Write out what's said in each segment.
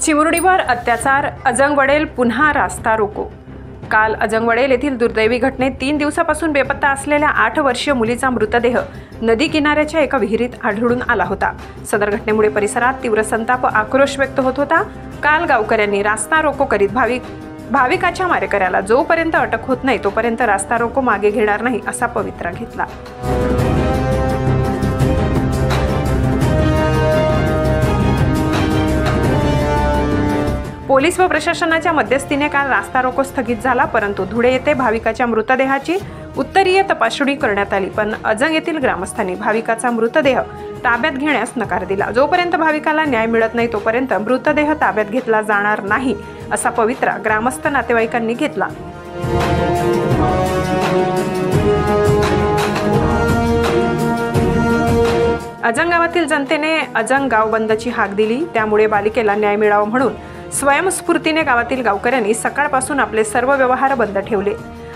चिमुरडीवर अत्याचार, अजंगवडेल पुन्हा रास्ता रोको। काल अजंगवडेल येथील दुर्दैवी घटनेत 3 दिवसापासून बेपत्ता असलेल्या 8 वर्षीय मुलीचा मृतदेह नदी किनाऱ्याच्या एका विहिरीत आढळून आला होता। सदर घटनेमुळे परिसरात तीव्र संताप व आक्रोश व्यक्त होत होता। काल गावकऱ्यांनी रास्ता रोको करीत भाविकाच्या मारेकऱ्याला जोपर्यंत अटक होत नाही तोपर्यंत रास्ता रोको मागे घेणार नाही असा पवित्रा घेतला। पोलीस व प्रशासनाच्या मध्यस्थीने काल रास्ता रोको स्थगित झाला, परंतु धुळे येथे भाविकाच्या मृतदेहाची उत्तरीय तपासणी करण्यात आली, पण अजंग येथील ग्रामस्थांनी भाविकाचा मृतदेह ताब्यात घेण्यास नकार दिला। जोपर्यंत भाविकाला न्याय मिळत नाही तोपर्यंत मृतदेह ताब्यात घेतला जाणार नाही असा पवित्रा ग्रामस्थ नातेवाईकांनी घेतला। अजंग गावातील जनतेने अजंग गाव बंदची हाक दिली, त्यामुळे बालिकेला न्याय मिळावा म्हणून स्वयंस्फूर्तीने गावातील गावकऱ्यांनी सकाळपासून आपले सर्व व्यवहार बंद ठेवले।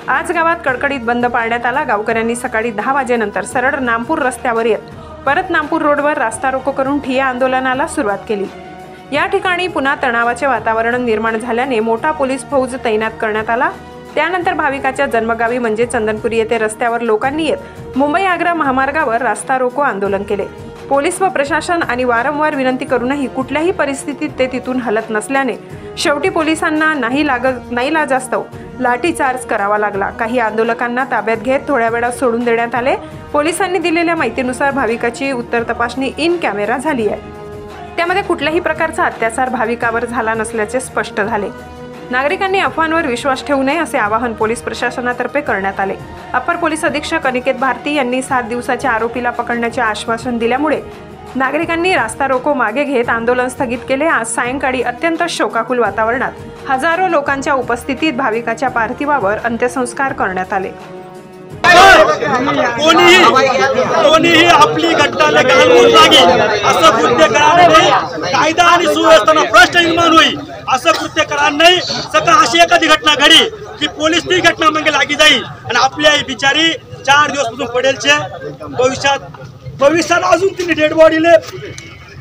आज गावात कडकडीत बंद पाळण्यात आला। गावकऱ्यांनी सकाळी 10 वाजेनंतर सरळ नामपूर रस्त्यावर येत परत नामपूर रोडवर रास्ता रोको करून ठिय्या आंदोलनाला सुरुवात केली। या ठिकाणी पुन्हा तणावाचे वातावरण निर्माण झाल्याने मोठा पोलीस फौज तैनात करण्यात आला। त्यानंतर भाविकाच्या जन्मगावी म्हणजे चंदनपुरी येथे रस्त्यावर लोकांनी येत मुंबई आग्रा महामार्गावर रास्ता रोको आंदोलन केले। पोलीस व प्रशासन आणि वारंवार विनंती करूनही कुठल्याही परिस्थितीत ते तिथून हलत नसल्याने शेवटी पोलिसांना नाईलाजास्तव लाठीचार्ज करावा लागला। काही आंदोलकांना ताब्यात घेत थोड्या वेळात सोडून देण्यात आले। पोलिसांनी दिलेल्या माहितीनुसार भाविकाची उत्तर तपासणी इन कॅमेरा झाली आहे, त्यामध्ये कुठल्याही प्रकारचा अत्याचार भाविकावर झाला नसल्याचे स्पष्ट झाले। नागरिकांनी अफवांवर विश्वास ठेवू नये असे आवाहन पोलीस प्रशासनातर्फे करण्यात आले। अपर पोलीस अधीक्षक अनिकेत भारती यांनी 7 दिवसाच्या आरोपीला पकडण्याचे आश्वासन दिल्यामुळे नागरिकांनी रास्ता रोको मागे घेत आंदोलन स्थगित केले। आज सायंकाळी अत्यंत शोकाकुल वातावरणात हजारो लोकांच्या उपस्थितीत भाविकाच्या पार्थिवावर अंत्यसंस्कार करण्यात आले। कोणीही आपली घटनाला घालवून लागेल असं कृत्य करणार नाही। कायदा आणि सुव्यवस्थेला प्रश्न निर्माण होईल असं कृत्य करणार नाही। सका अशी एखादी घटना घडी की पोलीस ती घटना मागे लागी जाईल आणि आपली आई बिचारी 4 दिवसापासून पडेलचे भविष्यात अजून तिने डेड बॉडीले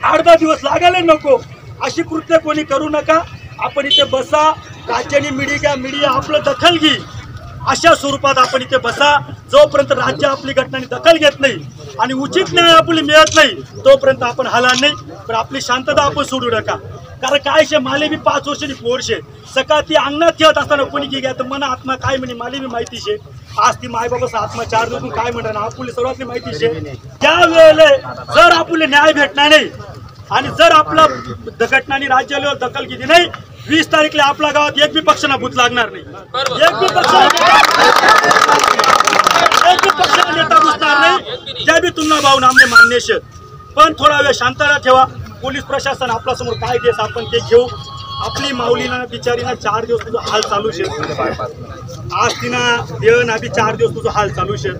8-10 दिवस लागायला नको अशी कृत्य कोणी करू नका। आपण इथे बसा, राज्याने मीडिया आपलं दखल घे अशा स्वरूपात आपण इथे बसा। जोपर्यंत राज्य आपली घटनांनी दखल घेत नाही आणि उचित न्याय आपली मिळत नाही तोपर्यंत आपण हलणार नाही। पण आपली शांतता आपण सोडू नका, कारण काय शे माले बी 5 वर्षांनी पोरशे सका ती अंगणात खेळत असताना कोणी की तर मना आत्मा काय म्हणे माले बी माहिती शे। आज ती मायबाबाचा आत्मा 4 दिवस काय म्हणणार आपली सर्वातली माहिती शे। त्या वेळेला जर आपले न्याय भेटणार नाही आणि जर आपला घटनांनी राज्याला दखल घेतली नाही 20 तारीखला आपल्या गावात एक बी पक्षाला भूत लागणार नाही, एक बी पक्षाला नेता घुसणार नाही। त्या बी तुम्हाला भाऊ आमने मान्य शेत, पण थोडा वेळ शांतता ठेवा। पोलीस प्रशासन आपल्या समोर काय देस आपण ते घेऊ। आपली माऊलीना बिचारीना 4 दिवस तुझं हाल चालू शेत, आज तिना देण आधी 4 दिवस तुझं हाल चालू शेत।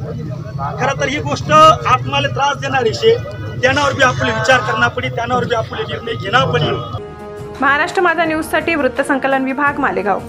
खरं तर ही गोष्ट आपल्याला त्रास देणारी शे, त्यावर बी आपले विचार करणार पडी, त्यावर बी आपले निर्णय घेणार पडी। महाराष्ट्र माझा न्यूज साठी वृत्त संकलन विभाग, मालेगाव।